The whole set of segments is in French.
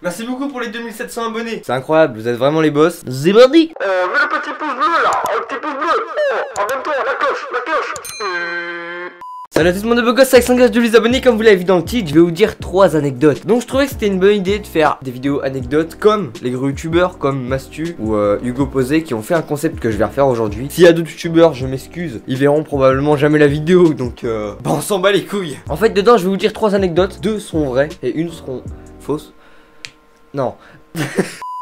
Merci beaucoup pour les 2700 abonnés. C'est incroyable, vous êtes vraiment les boss. C'est parti. Mets le petit pouce bleu là, un petit pouce bleu. Oh, en même temps, la cloche. Salut à tous, mon de beau gosse avec 5 de les abonnés. Comme vous l'avez vu dans le titre, je vais vous dire 3 anecdotes. Donc je trouvais que c'était une bonne idée de faire des vidéos anecdotes comme les gros youtubeurs comme Mastu ou Hugo Posé qui ont fait un concept que je vais refaire aujourd'hui. S'il y a d'autres youtubeurs, je m'excuse, ils verront probablement jamais la vidéo, donc bah on s'en bat les couilles. En fait dedans je vais vous dire 3 anecdotes, 2 seront vraies et une seront fausses. Non.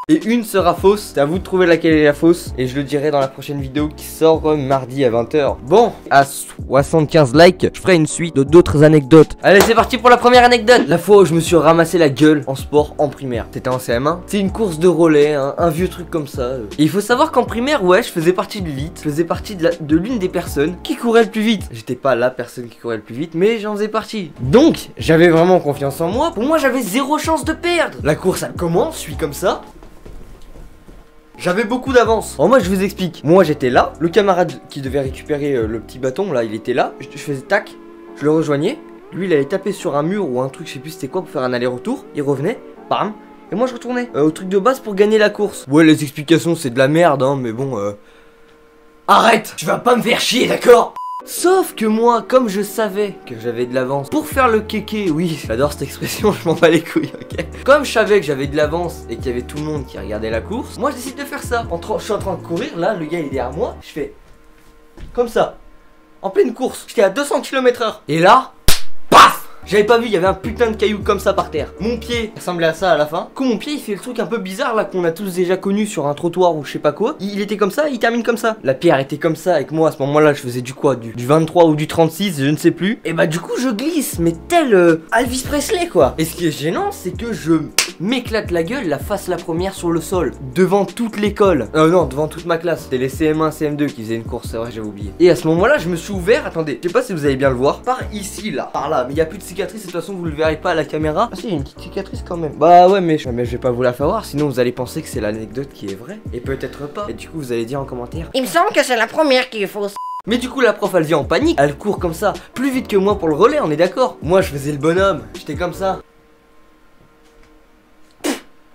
Et une sera fausse, c'est à vous de trouver laquelle est la fausse. Et je le dirai dans la prochaine vidéo qui sort mardi à 20 h. Bon, à 75 likes, je ferai une suite de d'autres anecdotes. Allez, c'est parti pour la première anecdote. La fois où je me suis ramassé la gueule en sport en primaire. C'était en CM1. C'est une course de relais, hein, un vieux truc comme ça. Et il faut savoir qu'en primaire, ouais, je faisais partie de l'élite. Je faisais partie de l'une des personnes qui courait le plus vite. J'étais pas la personne qui courait le plus vite, mais j'en faisais partie. Donc, j'avais vraiment confiance en moi. Pour moi, j'avais zéro chance de perdre. La course, elle commence, je suis comme ça. J'avais beaucoup d'avance. Alors moi je vous explique. Moi j'étais là, le camarade qui devait récupérer le petit bâton là, il était là. Je faisais tac, je le rejoignais. Lui il allait taper sur un mur ou un truc, je sais plus c'était quoi, pour faire un aller-retour. Il revenait, bam. Et moi je retournais au truc de base pour gagner la course. Ouais, les explications c'est de la merde hein, mais bon arrête, tu vas pas me faire chier, d'accord? Sauf que moi, comme je savais que j'avais de l'avance pour faire le kéké, oui, j'adore cette expression, je m'en bats les couilles, ok. Comme je savais que j'avais de l'avance et qu'il y avait tout le monde qui regardait la course, moi je décide de faire ça. Je suis en train de courir, là, le gars il est derrière moi, je fais comme ça, en pleine course. J'étais à 200 km/h. Et là, paf! J'avais pas vu, il y avait un putain de caillou comme ça par terre. Mon pied ressemblait à ça à la fin. Comme mon pied il fait le truc un peu bizarre là qu'on a tous déjà connu sur un trottoir ou je sais pas quoi. Il était comme ça, il termine comme ça. La pierre était comme ça avec moi à ce moment là, je faisais du quoi, du 23 ou du 36, je ne sais plus. Et bah du coup je glisse, mais tel Elvis Presley quoi. Et ce qui est gênant c'est que je m'éclate la gueule, la face la première sur le sol. Devant toute l'école. Non, devant toute ma classe. C'était les CM1, CM2 qui faisaient une course, c'est vrai j'avais oublié. Et à ce moment là je me suis ouvert, attendez, je sais pas si vous allez bien le voir. Par ici là, par là, mais il y a plus de cicatrice, de toute façon vous le verrez pas à la caméra. Ah si, il y a une petite cicatrice quand même. Bah ouais mais je vais pas vous la faire voir, sinon vous allez penser que c'est l'anecdote qui est vraie. Et peut-être pas. Et du coup vous allez dire en commentaire, il me semble que c'est la première qui est fausse. mais du coup la prof elle vient en panique, elle court comme ça, plus vite que moi pour le relais, on est d'accord. Moi je faisais le bonhomme, j'étais comme ça.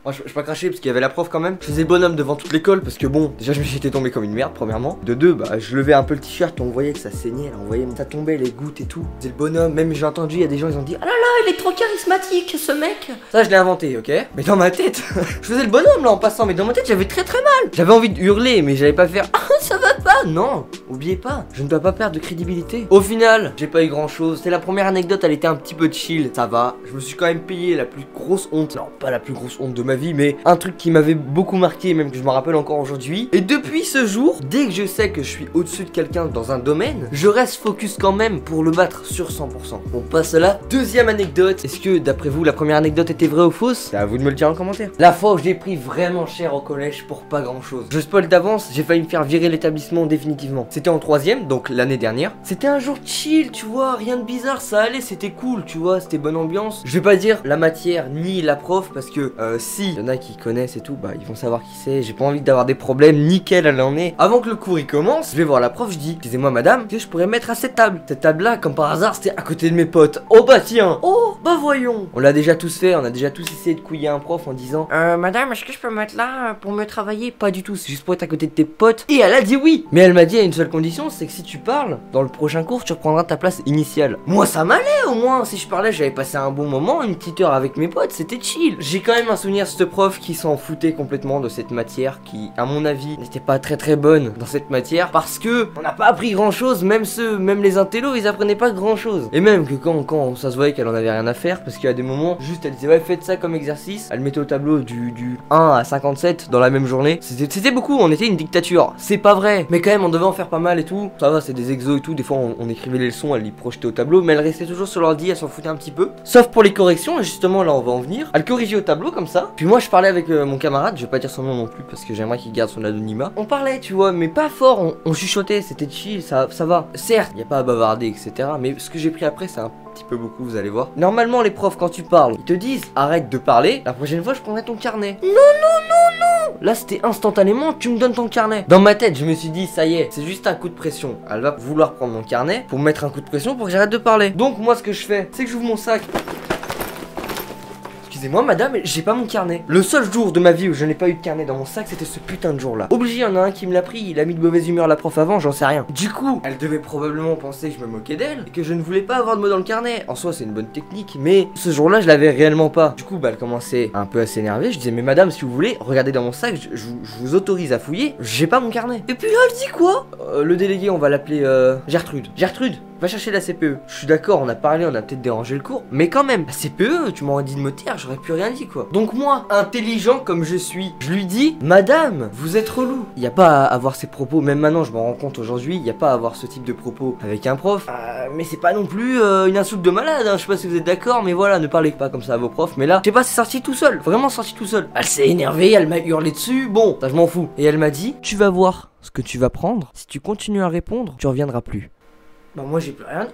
Moi je pas cracher parce qu'il y avait la prof quand même. Je faisais le bonhomme devant toute l'école parce que bon, déjà je me suis tombé comme une merde premièrement. De deux, bah je levais un peu le t-shirt, on voyait que ça saignait, là, on voyait ça tombait, les gouttes et tout. C'est le bonhomme, même j'ai entendu, il y a des gens ils ont dit ah là là, il est trop charismatique ce mec. Ça je l'ai inventé, ok. Mais dans ma tête, je faisais le bonhomme là en passant, mais dans ma tête j'avais très mal. J'avais envie de hurler, mais j'allais pas faire ah ça va pas. Non, oubliez pas, je ne dois pas perdre de crédibilité. Au final, j'ai pas eu grand chose. C'est la première anecdote, elle était un petit peu chill, ça va. Je me suis quand même payé la plus grosse honte, non pas la plus grosse honte de ma vie, mais un truc qui m'avait beaucoup marqué, même que je me rappelle encore aujourd'hui. Et depuis ce jour, dès que je sais que je suis au-dessus de quelqu'un dans un domaine, je reste focus quand même pour le battre sur 100%. On passe à la deuxième anecdote. Est-ce que d'après vous la première anecdote était vraie ou fausse? C'est à vous de me le dire en commentaire. La fois où j'ai pris vraiment cher au collège pour pas grand chose. Je spoil d'avance, j'ai failli me faire virer l'établissement définitivement. C'était en troisième, donc l'année dernière. C'était un jour chill, tu vois, rien de bizarre, ça allait, c'était cool, tu vois, c'était bonne ambiance. Je vais pas dire la matière ni la prof parce que si y en a qui connaissent et tout, bah ils vont savoir qui c'est. J'ai pas envie d'avoir des problèmes, nickel elle en est. Avant que le cours il commence, je vais voir la prof, je dis excusez-moi madame, que je pourrais mettre à cette table. Cette table là, comme par hasard, c'était à côté de mes potes. Oh bah tiens, oh bah voyons. On l'a déjà tous fait, on a déjà tous essayé de couiller un prof en disant Madame, est-ce que je peux me mettre là pour me travailler? pas du tout, c'est juste pour être à côté de tes potes. Et elle a dit oui. Mais elle m'a dit à une seule condition, c'est que si tu parles, dans le prochain cours, tu reprendras ta place initiale. Moi ça m'allait au moins, si je parlais, j'avais passé un bon moment, une petite heure avec mes potes, c'était chill. J'ai quand même un souvenir de ce prof qui s'en foutait complètement de cette matière qui, à mon avis, n'était pas très bonne dans cette matière parce que on n'a pas appris grand chose, même les intellos, ils apprenaient pas grand chose. Et même que quand ça se voyait qu'elle en avait rien à faire, parce qu'il y a des moments, juste elle disait ouais faites ça comme exercice, elle mettait au tableau du 1 à 57 dans la même journée. C'était beaucoup, on était une dictature. C'est pas vrai, mais quand même on devait en faire pas mal et tout. Ça va, c'est des exos et tout, des fois on écrivait les leçons, elle les projetait au tableau, mais elle restait toujours sur l'ordi, elle s'en foutait un petit peu. Sauf pour les corrections, et justement là on va en venir. Elle corrigeait au tableau comme ça. Puis moi je parlais avec mon camarade, je vais pas dire son nom non plus parce que j'aimerais qu'il garde son anonymat. On parlait, tu vois, mais pas fort, on chuchotait, c'était chill, ça va. Certes, y a pas à bavarder, etc. Mais ce que j'ai pris après, c'est un petit peu beaucoup, vous allez voir. Normalement, les profs, quand tu parles, ils te disent arrête de parler, la prochaine fois je prendrai ton carnet. Non. Là, c'était instantanément, tu me donnes ton carnet. Dans ma tête, je me suis dit, ça y est, c'est juste un coup de pression. Elle va vouloir prendre mon carnet pour me mettre un coup de pression pour que j'arrête de parler. Donc, moi, ce que je fais, c'est que j'ouvre mon sac. excusez-moi madame, j'ai pas mon carnet. Le seul jour de ma vie où je n'ai pas eu de carnet dans mon sac, c'était ce putain de jour-là. Obligé, il y en a un qui me l'a pris, il a mis de mauvaise humeur la prof avant, j'en sais rien. Du coup, elle devait probablement penser que je me moquais d'elle et que je ne voulais pas avoir de mots dans le carnet. En soi, c'est une bonne technique, mais ce jour-là, je l'avais réellement pas. Du coup, bah, elle commençait un peu à s'énerver. Je disais, mais madame, si vous voulez, regardez dans mon sac, je vous autorise à fouiller, j'ai pas mon carnet. Et puis là, elle dit quoi? Le délégué, on va l'appeler Gertrude. Gertrude, va chercher la CPE. Je suis d'accord, on a parlé, on a peut-être dérangé le cours, mais quand même, la CPE, tu m'aurais dit de me taire, j'aurais plus rien dit quoi. Donc moi, intelligent comme je suis, je lui dis, madame, vous êtes relou. Il y a pas à avoir ces propos, même maintenant je m'en rends compte aujourd'hui, il y a pas à avoir ce type de propos avec un prof. Mais c'est pas non plus une insulte de malade, hein. Je sais pas si vous êtes d'accord, mais voilà, ne parlez pas comme ça à vos profs. Mais là, je sais pas, c'est sorti tout seul, vraiment sorti tout seul. Elle s'est énervée, elle m'a hurlé dessus, bon, ça je m'en fous. Et elle m'a dit, tu vas voir ce que tu vas prendre, si tu continues à répondre, tu reviendras plus. Bah moi j'ai plus rien.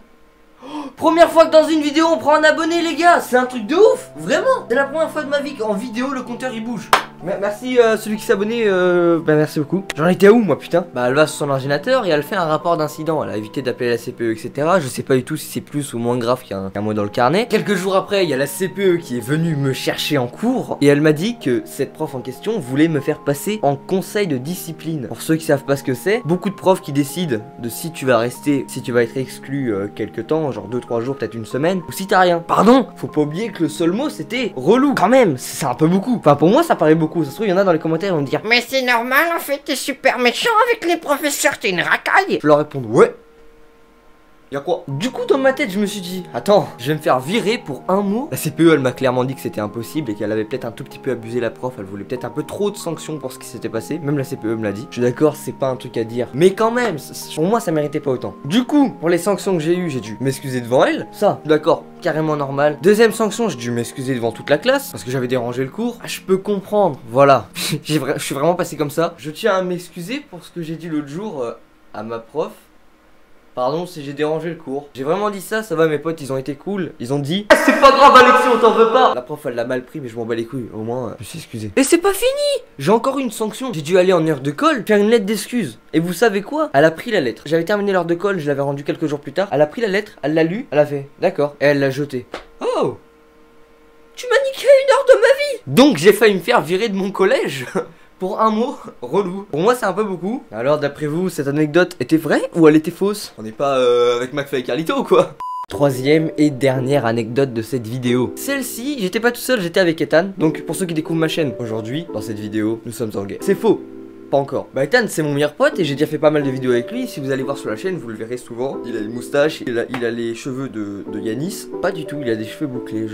Première fois que dans une vidéo on prend un abonné les gars, c'est un truc de ouf, vraiment. C'est la première fois de ma vie qu'en vidéo le compteur il bouge. Merci celui qui s'est abonné, bah merci beaucoup. J'en étais où moi putain? Bah elle va sur son ordinateur et elle fait un rapport d'incident. Elle a évité d'appeler la CPE etc. Je sais pas du tout si c'est plus ou moins grave qu'un mot dans le carnet. Quelques jours après il y a la CPE qui est venue me chercher en cours et elle m'a dit que cette prof en question voulait me faire passer en conseil de discipline. Pour ceux qui savent pas ce que c'est, beaucoup de profs qui décident de si tu vas rester, si tu vas être exclu quelques temps, genre 2-3 jours, peut-être une semaine, ou si t'as rien. Pardon, faut pas oublier que le seul mot c'était relou. Quand même, c'est un peu beaucoup. Enfin pour moi ça paraît beaucoup. Ça se trouve il y en a dans les commentaires ils vont me dire Mais c'est normal en fait, t'es super méchant avec les professeurs, t'es une racaille. Je leur réponds ouais. Y'a quoi? Du coup dans ma tête je me suis dit attends, je vais me faire virer pour un mot. La CPE elle m'a clairement dit que c'était impossible et qu'elle avait peut-être un tout petit peu abusé la prof. Elle voulait peut-être un peu trop de sanctions pour ce qui s'était passé. Même la CPE me l'a dit. Je suis d'accord, c'est pas un truc à dire, mais quand même pour moi ça méritait pas autant. Du coup pour les sanctions que j'ai eues, j'ai dû m'excuser devant elle. Ça d'accord, carrément normal. Deuxième sanction, j'ai dû m'excuser devant toute la classe parce que j'avais dérangé le cours. Je peux comprendre, voilà. Je suis vraiment passé comme ça. Je tiens à m'excuser pour ce que j'ai dit l'autre jour à ma prof. Pardon si j'ai dérangé le cours. J'ai vraiment dit ça, ça va mes potes ils ont été cool. Ils ont dit c'est pas grave Alexis on t'en veut pas. La prof elle l'a mal pris mais je m'en bats les couilles. Au moins je me suis excusé. Et c'est pas fini. J'ai encore une sanction. J'ai dû aller en heure de colle faire une lettre d'excuse. Et vous savez quoi? Elle a pris la lettre. J'avais terminé l'heure de colle, je l'avais rendue quelques jours plus tard. Elle a pris la lettre, elle l'a lue, elle a fait d'accord. Et elle l'a jetée. Oh, tu m'as niqué une heure de ma vie. Donc j'ai failli me faire virer de mon collège. Pour un mot, relou. Pour moi c'est un peu beaucoup. Alors d'après vous, cette anecdote était vraie ou elle était fausse? On n'est pas avec McFly et Carlito quoi. Troisième et dernière anecdote de cette vidéo. Celle-ci, j'étais pas tout seul, j'étais avec Ethan. Donc pour ceux qui découvrent ma chaîne, aujourd'hui, dans cette vidéo, nous sommes en guerre. C'est faux. Pas encore. Bah Ethan c'est mon meilleur pote et j'ai déjà fait pas mal de vidéos avec lui. Si vous allez voir sur la chaîne vous le verrez souvent. Il a une moustache, il a les cheveux de Yanis. Pas du tout, il a des cheveux bouclés,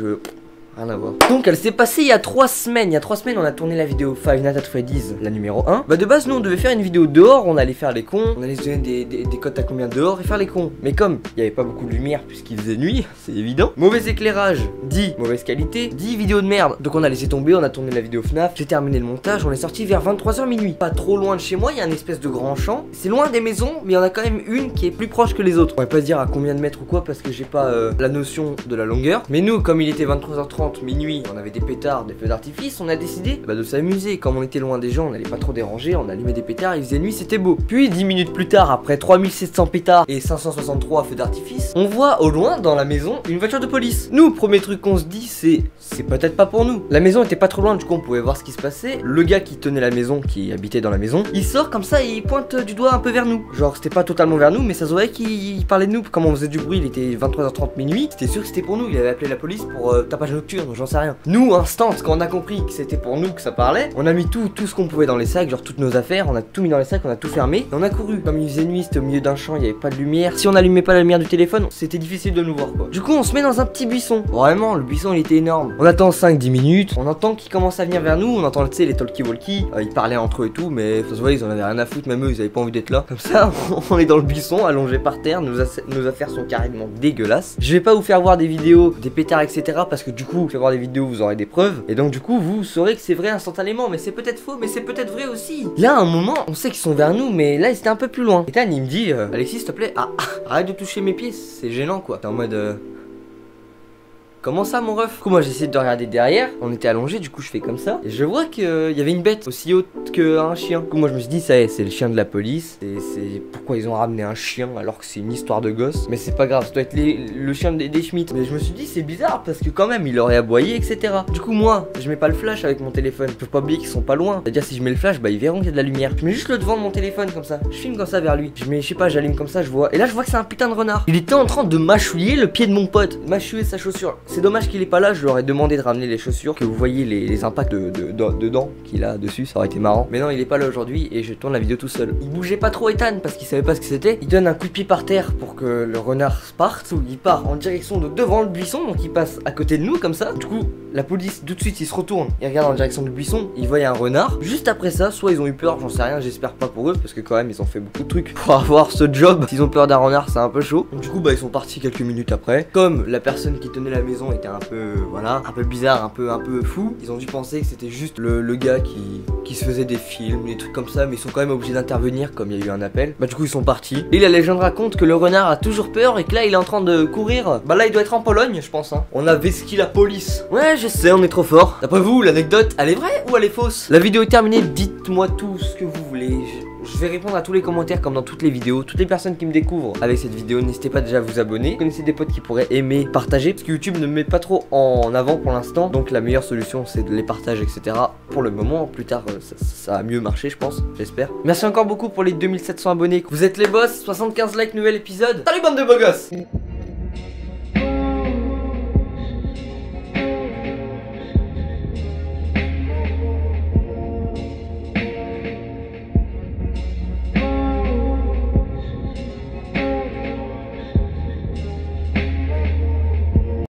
rien à voir. Donc elle s'est passée il y a 3 semaines. Il y a 3 semaines on a tourné la vidéo Five Nights at Freddy's, la numéro 1. Bah de base nous on devait faire une vidéo dehors, on allait faire les cons. On allait se donner des cotes à combien dehors et faire les cons. Mais comme il n'y avait pas beaucoup de lumière puisqu'il faisait nuit, c'est évident. Mauvais éclairage, dit mauvaise qualité, dit vidéo de merde. Donc on a laissé tomber, on a tourné la vidéo FNAF. J'ai terminé le montage, on est sorti vers 23h minuit. Pas trop loin de chez moi, il y a un espèce de grand champ. C'est loin des maisons mais il y en a quand même une qui est plus proche que les autres. On va pas dire à combien de mètres ou quoi parce que j'ai pas la notion de la longueur. Mais nous comme il était 23h30 minuit, on avait des pétards, des feux d'artifice, on a décidé de s'amuser. Comme on était loin des gens, on n'allait pas trop déranger, on allumait des pétards, il faisait nuit, c'était beau. Puis 10 minutes plus tard, après 3700 pétards et 563 feux d'artifice, on voit au loin dans la maison une voiture de police. Nous, premier truc qu'on se dit, c'est peut-être pas pour nous. La maison était pas trop loin, du coup on pouvait voir ce qui se passait. Le gars qui tenait la maison, qui habitait dans la maison, il sort comme ça et il pointe du doigt un peu vers nous. Genre c'était pas totalement vers nous, mais ça se voyait qu'il parlait de nous. Comme on faisait du bruit, il était 23h30 minuit, c'était sûr que c'était pour nous. Il avait appelé la police pour tapage nocturne, j'en sais rien. Nous, instant, quand on a compris que c'était pour nous que ça parlait, on a mis tout ce qu'on pouvait dans les sacs, genre toutes nos affaires, on a tout mis dans les sacs, on a tout fermé, et on a couru. Comme il faisait nuit, c'était au milieu d'un champ, il n'y avait pas de lumière. Si on allumait pas la lumière du téléphone, c'était difficile de nous voir quoi. Du coup, on se met dans un petit buisson. Vraiment, le buisson il était énorme. On attend 5-10 minutes, on entend qu'ils commencent à venir vers nous, on entend, tu sais, les talkie-walkie, ils parlaient entre eux et tout, mais ça se voit, ils en avaient rien à foutre, même eux, ils avaient pas envie d'être là. Comme ça, on est dans le buisson, allongé par terre, nos affaires sont carrément dégueulasses. Je vais pas vous faire voir des vidéos, des pétards, etc. parce que du coup, je vais voir des vidéos, vous aurez des preuves. Et donc du coup vous saurez que c'est vrai instantanément. Mais c'est peut-être faux, mais c'est peut-être vrai aussi. Là à un moment on sait qu'ils sont vers nous, mais là ils étaient un peu plus loin. Ethan il me dit « Alexis s'il te plaît, arrête de toucher mes pieds, c'est gênant quoi ». T'es en mode « Alexis s'il te plaît, arrête de toucher mes pieds, c'est gênant quoi ». Ethan il me dit « Alexis s'il te plaît, arrête de toucher mes pieds, c'est gênant quoi ». T'es en mode « Alexis s'il te plaît, arrête de toucher mes pieds, c'est gênant quoi ». comment ça mon ref? Du coup moi j'essaie de regarder derrière, on était allongé, du coup je fais comme ça et je vois qu'il y avait une bête aussi haute qu'un chien. Du coup moi je me suis dit ça y est, c'est le chien de la police. C'est pourquoi ils ont ramené un chien alors que c'est une histoire de gosse. Mais c'est pas grave, ça doit être le chien des Schmitt. Mais je me suis dit c'est bizarre parce que quand même il aurait aboyé etc. Du coup moi je mets pas le flash avec mon téléphone. Je peux pas oublier qu'ils sont pas loin. C'est-à-dire si je mets le flash bah ils verront qu'il y a de la lumière. Je mets juste le devant de mon téléphone comme ça. Je filme comme ça vers lui. Je mets je sais pas, j'allume comme ça, je vois. Et là je vois que c'est un putain de renard. Il était en train de mâchouiller le pied de mon pote. Mâchouiller sa chaussure. C'est dommage qu'il est pas là, je lui aurais demandé de ramener les chaussures. Que vous voyez les impacts de dents qu'il a dessus, ça aurait été marrant. Mais non il est pas là aujourd'hui et je tourne la vidéo tout seul. Il bougeait pas trop Ethan parce qu'il savait pas ce que c'était. Il donne un coup de pied par terre pour que le renard parte. Il part en direction de devant le buisson, donc il passe à côté de nous comme ça. Du coup la police tout de suite il se retourne, il regarde en direction du buisson, il voit un renard. Juste après ça, soit ils ont eu peur, j'en sais rien, j'espère pas pour eux parce que quand même ils ont fait beaucoup de trucs pour avoir ce job. S'ils ont peur d'un renard c'est un peu chaud. Donc, du coup bah ils sont partis quelques minutes après. Comme la personne qui tenait la maison était un peu voilà, un peu bizarre, un peu fou, ils ont dû penser que c'était juste le gars qui se faisait des films, des trucs comme ça, mais ils sont quand même obligés d'intervenir comme il y a eu un appel. Bah du coup ils sont partis. Et la légende raconte que le renard a toujours peur et que là il est en train de courir. Bah là il doit être en Pologne je pense hein. On a vesqué la police. Ouais je sais, on est trop fort. D'après vous l'anecdote elle est vraie ou elle est fausse? La vidéo est terminée, dites-moi tout ce que vous voulez. Je vais répondre à tous les commentaires comme dans toutes les vidéos. Toutes les personnes qui me découvrent avec cette vidéo, n'hésitez pas déjà à vous abonner. Vous connaissez des potes qui pourraient aimer, partager, parce que YouTube ne me met pas trop en avant pour l'instant. Donc la meilleure solution c'est de les partager etc. Pour le moment, plus tard ça va mieux marcher je pense, j'espère. Merci encore beaucoup pour les 2700 abonnés. Vous êtes les boss, 75 likes, nouvel épisode. Salut bande de beaux gosses.